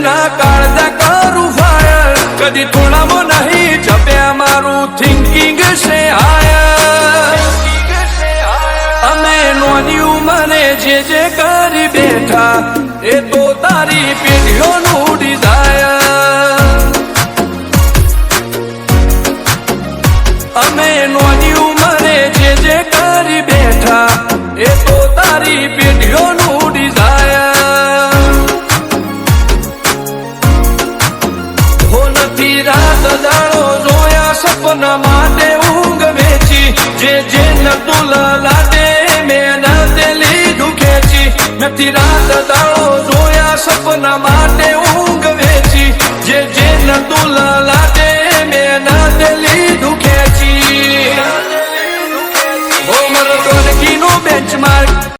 ના કાળજા કરું ફાયર કદી થોડામાં નહીં જપ્યા મારું થિંકિંગ છે હાયર અમે નોની ઉંમરે જે કરી બેઠા એ તો તારી પેઢીઓનું ડિઝાયર અમે નોની ઉંમરે જે કરી બેઠા એ તો તારી પેઢીઓનું ડિઝાયર હો નથી રાત દાડો જોયા સપના માટે ઊંઘ વેચી જે નતું લાડે મેં તે લીધું ખેંચી નથી રાત દાડો જોયા સપના માટે ઊંઘ વેચી જે નતું લાડે મેં તે લીધું ખેંચી હો મારો ડોલકીનો બેન્ચમાર્ક